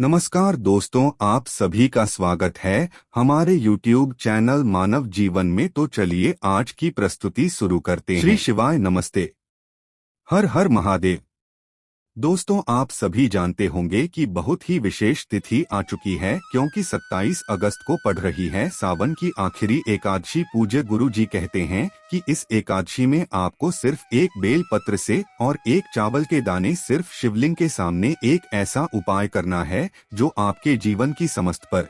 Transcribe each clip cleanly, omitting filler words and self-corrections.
नमस्कार दोस्तों, आप सभी का स्वागत है हमारे YouTube चैनल मानव जीवन में। तो चलिए आज की प्रस्तुति शुरू करते हैं। श्री शिवाय नमस्ते। हर हर महादेव। दोस्तों, आप सभी जानते होंगे कि बहुत ही विशेष तिथि आ चुकी है, क्योंकि 27 अगस्त को पड़ रही है सावन की आखिरी एकादशी। पूज्य गुरु जी कहते हैं कि इस एकादशी में आपको सिर्फ एक बेल पत्र से और एक चावल के दाने सिर्फ शिवलिंग के सामने एक ऐसा उपाय करना है जो आपके जीवन की समस्त पर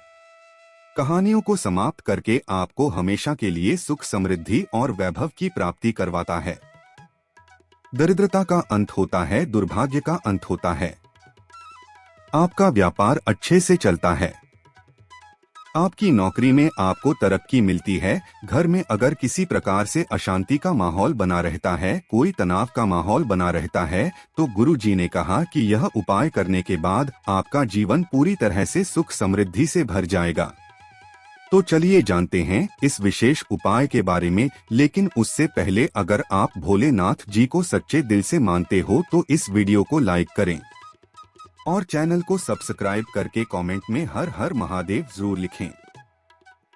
कहानियों को समाप्त करके आपको हमेशा के लिए सुख, समृद्धि और वैभव की प्राप्ति करवाता है। दरिद्रता का अंत होता है, दुर्भाग्य का अंत होता है, आपका व्यापार अच्छे से चलता है, आपकी नौकरी में आपको तरक्की मिलती है, घर में अगर किसी प्रकार से अशांति का माहौल बना रहता है, कोई तनाव का माहौल बना रहता है, तो गुरु जी ने कहा कि यह उपाय करने के बाद आपका जीवन पूरी तरह से सुख समृद्धि से भर जाएगा। तो चलिए जानते हैं इस विशेष उपाय के बारे में। लेकिन उससे पहले अगर आप भोलेनाथ जी को सच्चे दिल से मानते हो तो इस वीडियो को लाइक करें और चैनल को सब्सक्राइब करके कमेंट में हर हर महादेव जरूर लिखें।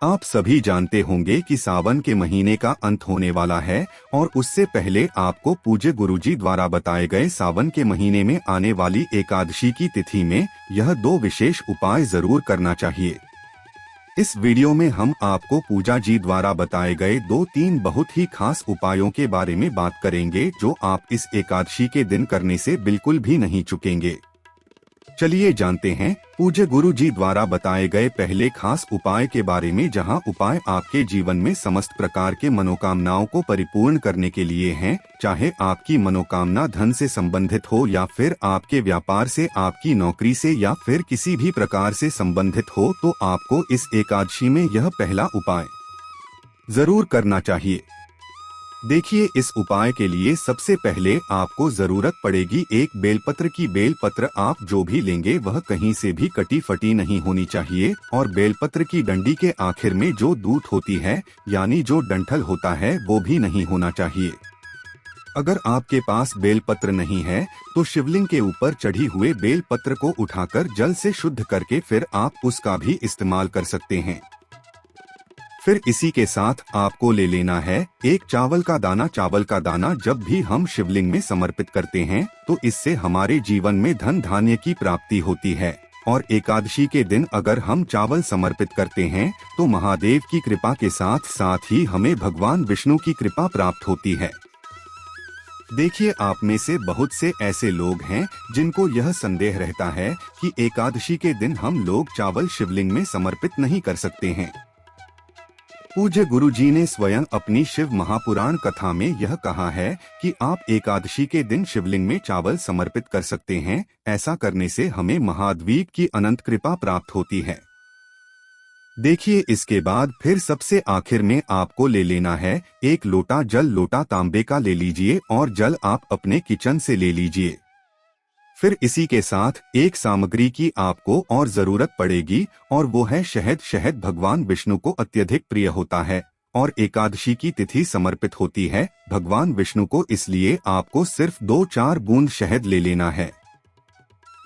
आप सभी जानते होंगे कि सावन के महीने का अंत होने वाला है और उससे पहले आपको पूज्य गुरुजी द्वारा बताए गए सावन के महीने में आने वाली एकादशी की तिथि में यह दो विशेष उपाय जरूर करना चाहिए। इस वीडियो में हम आपको पूजा जी द्वारा बताए गए 2-3 बहुत ही खास उपायों के बारे में बात करेंगे, जो आप इस एकादशी के दिन करने से बिल्कुल भी नहीं चूकेंगे। चलिए जानते हैं पूज्य गुरु जी द्वारा बताए गए पहले खास उपाय के बारे में, जहां उपाय आपके जीवन में समस्त प्रकार के मनोकामनाओं को परिपूर्ण करने के लिए हैं। चाहे आपकी मनोकामना धन से संबंधित हो या फिर आपके व्यापार से, आपकी नौकरी से या फिर किसी भी प्रकार से संबंधित हो, तो आपको इस एकादशी में यह पहला उपाय जरूर करना चाहिए। देखिए, इस उपाय के लिए सबसे पहले आपको जरूरत पड़ेगी एक बेलपत्र की। बेलपत्र आप जो भी लेंगे वह कहीं से भी कटी फटी नहीं होनी चाहिए, और बेलपत्र की डंडी के आखिर में जो दूत होती है, यानी जो डंठल होता है, वो भी नहीं होना चाहिए। अगर आपके पास बेलपत्र नहीं है तो शिवलिंग के ऊपर चढ़ी हुए बेलपत्र को उठाकर जल से शुद्ध करके फिर आप उसका भी इस्तेमाल कर सकते हैं। फिर इसी के साथ आपको ले लेना है एक चावल का दाना। चावल का दाना जब भी हम शिवलिंग में समर्पित करते हैं तो इससे हमारे जीवन में धन धान्य की प्राप्ति होती है, और एकादशी के दिन अगर हम चावल समर्पित करते हैं तो महादेव की कृपा के साथ साथ ही हमें भगवान विष्णु की कृपा प्राप्त होती है। देखिए, आप में से बहुत से ऐसे लोग हैं जिनको यह संदेह रहता है कि एकादशी के दिन हम लोग चावल शिवलिंग में समर्पित नहीं कर सकते हैं। पूज्य गुरु जी ने स्वयं अपनी शिव महापुराण कथा में यह कहा है कि आप एकादशी के दिन शिवलिंग में चावल समर्पित कर सकते हैं। ऐसा करने से हमें महाद्वीप की अनंत कृपा प्राप्त होती है। देखिए, इसके बाद फिर सबसे आखिर में आपको ले लेना है एक लोटा जल। लोटा तांबे का ले लीजिए और जल आप अपने किचन से ले लीजिए। फिर इसी के साथ एक सामग्री की आपको और जरूरत पड़ेगी, और वो है शहद। शहद भगवान विष्णु को अत्यधिक प्रिय होता है और एकादशी की तिथि समर्पित होती है भगवान विष्णु को, इसलिए आपको सिर्फ 2-4 बूंद शहद ले लेना है।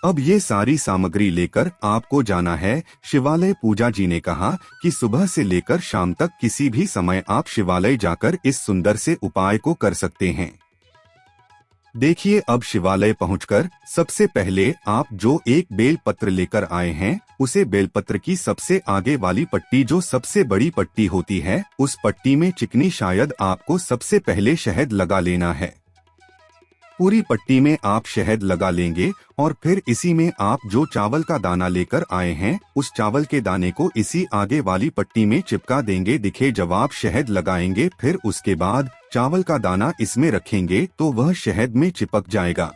अब ये सारी सामग्री लेकर आपको जाना है शिवालय। पूजा जी ने कहा कि सुबह से लेकर शाम तक किसी भी समय आप शिवालय जाकर इस सुंदर से उपाय को कर सकते हैं। देखिए, अब शिवालय पहुंचकर सबसे पहले आप जो एक बेल पत्र लेकर आए हैं, उसे बेलपत्र की सबसे आगे वाली पट्टी, जो सबसे बड़ी पट्टी होती है, उस पट्टी में चिकनी शायद आपको सबसे पहले शहद लगा लेना है। पूरी पट्टी में आप शहद लगा लेंगे और फिर इसी में आप जो चावल का दाना लेकर आए हैं, उस चावल के दाने को इसी आगे वाली पट्टी में चिपका देंगे। दिखे जब आप शहद लगाएंगे, फिर उसके बाद चावल का दाना इसमें रखेंगे तो वह शहद में चिपक जाएगा।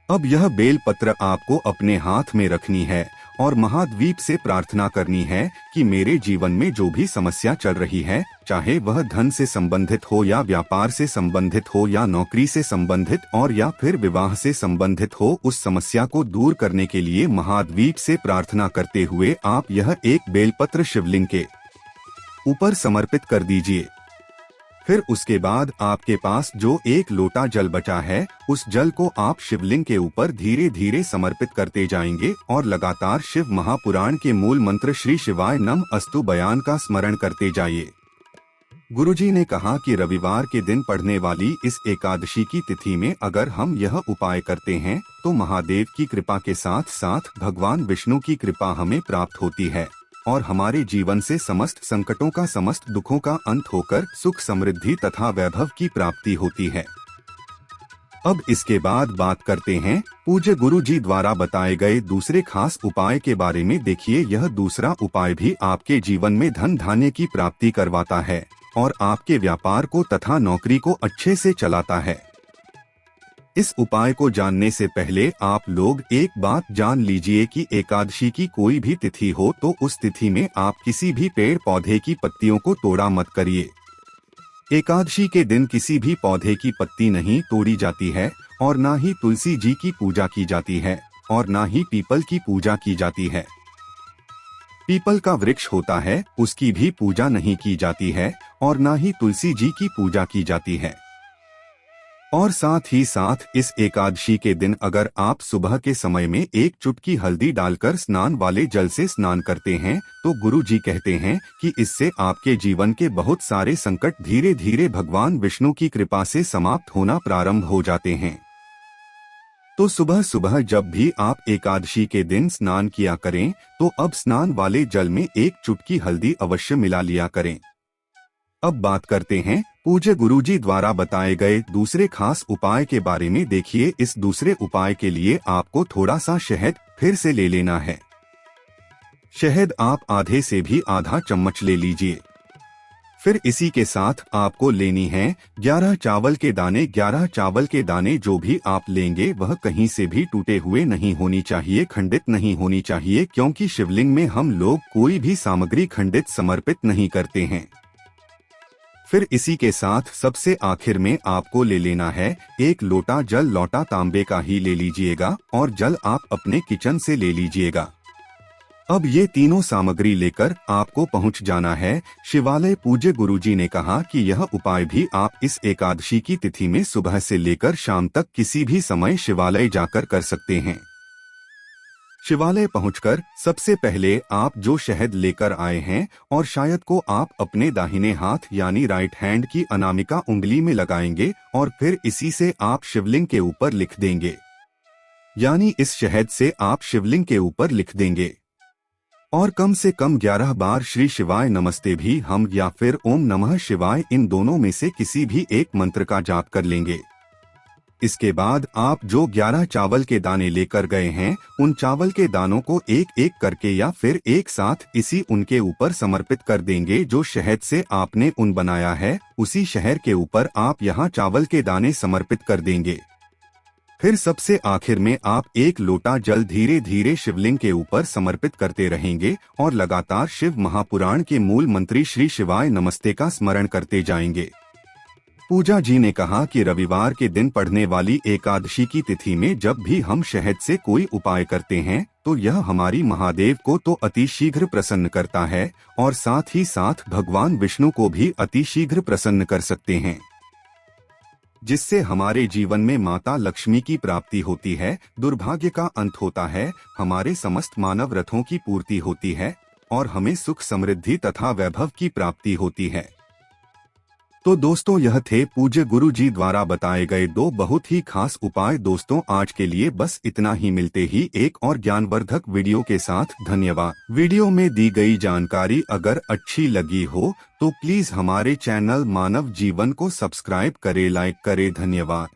अब यह बेल पत्र आपको अपने हाथ में रखनी है और महाद्वीप से प्रार्थना करनी है कि मेरे जीवन में जो भी समस्या चल रही है, चाहे वह धन से संबंधित हो या व्यापार से संबंधित हो या नौकरी से संबंधित और या फिर विवाह से संबंधित हो, उस समस्या को दूर करने के लिए महाद्वीप से प्रार्थना करते हुए आप यह एक बेलपत्र शिवलिंग के ऊपर समर्पित कर दीजिए। फिर उसके बाद आपके पास जो एक लोटा जल बचा है, उस जल को आप शिवलिंग के ऊपर धीरे धीरे समर्पित करते जाएंगे और लगातार शिव महापुराण के मूल मंत्र श्री शिवाय नम अस्तु बयान का स्मरण करते जाइए। गुरुजी ने कहा कि रविवार के दिन पढ़ने वाली इस एकादशी की तिथि में अगर हम यह उपाय करते हैं तो महादेव की कृपा के साथ साथ भगवान विष्णु की कृपा हमें प्राप्त होती है और हमारे जीवन से समस्त संकटों का, समस्त दुखों का अंत होकर सुख, समृद्धि तथा वैभव की प्राप्ति होती है। अब इसके बाद बात करते हैं पूज्य गुरु जी द्वारा बताए गए दूसरे खास उपाय के बारे में। देखिए, यह दूसरा उपाय भी आपके जीवन में धन धान्य की प्राप्ति करवाता है और आपके व्यापार को तथा नौकरी को अच्छे से चलाता है। इस उपाय को जानने से पहले आप लोग एक बात जान लीजिए कि एकादशी की कोई भी तिथि हो तो उस तिथि में आप किसी भी पेड़ पौधे की पत्तियों को तोड़ा मत करिए। एकादशी के दिन किसी भी पौधे की पत्ती नहीं तोड़ी जाती है और ना ही तुलसी जी की पूजा की जाती है और ना ही पीपल की पूजा की जाती है। पीपल का वृक्ष होता है, उसकी भी पूजा नहीं की जाती है और ना ही तुलसी जी की पूजा की जाती है। और साथ ही साथ इस एकादशी के दिन अगर आप सुबह के समय में एक चुटकी हल्दी डालकर स्नान वाले जल से स्नान करते हैं तो गुरु जी कहते हैं कि इससे आपके जीवन के बहुत सारे संकट धीरे धीरे भगवान विष्णु की कृपा से समाप्त होना प्रारंभ हो जाते हैं। तो सुबह सुबह जब भी आप एकादशी के दिन स्नान किया करें तो अब स्नान वाले जल में एक चुटकी हल्दी अवश्य मिला लिया करें। अब बात करते हैं पूज्य गुरुजी द्वारा बताए गए दूसरे खास उपाय के बारे में। देखिए, इस दूसरे उपाय के लिए आपको थोड़ा सा शहद फिर से ले लेना है। शहद आप आधे से भी आधा चम्मच ले लीजिए। फिर इसी के साथ आपको लेनी है 11 चावल के दाने। 11 चावल के दाने जो भी आप लेंगे वह कहीं से भी टूटे हुए नहीं होनी चाहिए, खंडित नहीं होनी चाहिए, क्योंकि शिवलिंग में हम लोग कोई भी सामग्री खंडित समर्पित नहीं करते हैं। फिर इसी के साथ सबसे आखिर में आपको ले लेना है एक लोटा जल। लोटा तांबे का ही ले लीजिएगा और जल आप अपने किचन से ले लीजिएगा। अब ये तीनों सामग्री लेकर आपको पहुंच जाना है शिवालय। पूज्य गुरुजी ने कहा कि यह उपाय भी आप इस एकादशी की तिथि में सुबह से लेकर शाम तक किसी भी समय शिवालय जाकर कर सकते हैं। शिवालय पहुंचकर सबसे पहले आप जो शहद लेकर आए हैं और शायद को आप अपने दाहिने हाथ यानी राइट हैंड की अनामिका उंगली में लगाएंगे और फिर इसी से आप शिवलिंग के ऊपर लिख देंगे, यानी इस शहद से आप शिवलिंग के ऊपर लिख देंगे और कम से कम 11 बार श्री शिवाय नमस्ते भी हम या फिर ओम नमः शिवाय, इन दोनों में से किसी भी एक मंत्र का जाप कर लेंगे। इसके बाद आप जो 11 चावल के दाने लेकर गए हैं उन चावल के दानों को एक एक करके या फिर एक साथ इसी उनके ऊपर समर्पित कर देंगे। जो शहद से आपने उन बनाया है उसी शहद के ऊपर आप यहाँ चावल के दाने समर्पित कर देंगे। फिर सबसे आखिर में आप एक लोटा जल धीरे धीरे शिवलिंग के ऊपर समर्पित करते रहेंगे और लगातार शिव महापुराण के मूल मंत्री श्री शिवाय नमस्ते का स्मरण करते जाएंगे। पूजा जी ने कहा कि रविवार के दिन पढ़ने वाली एकादशी की तिथि में जब भी हम शहद से कोई उपाय करते हैं तो यह हमारी महादेव को तो अति शीघ्र प्रसन्न करता है और साथ ही साथ भगवान विष्णु को भी अति शीघ्र प्रसन्न कर सकते हैं, जिससे हमारे जीवन में माता लक्ष्मी की प्राप्ति होती है, दुर्भाग्य का अंत होता है, हमारे समस्त मानव रथों की पूर्ति होती है और हमें सुख, समृद्धि तथा वैभव की प्राप्ति होती है। तो दोस्तों, यह थे पूज्य गुरु जी द्वारा बताए गए दो बहुत ही खास उपाय। दोस्तों, आज के लिए बस इतना ही। मिलते ही एक और ज्ञानवर्धक वीडियो के साथ। धन्यवाद। वीडियो में दी गई जानकारी अगर अच्छी लगी हो तो प्लीज हमारे चैनल मानव जीवन को सब्सक्राइब करें, लाइक करें। धन्यवाद।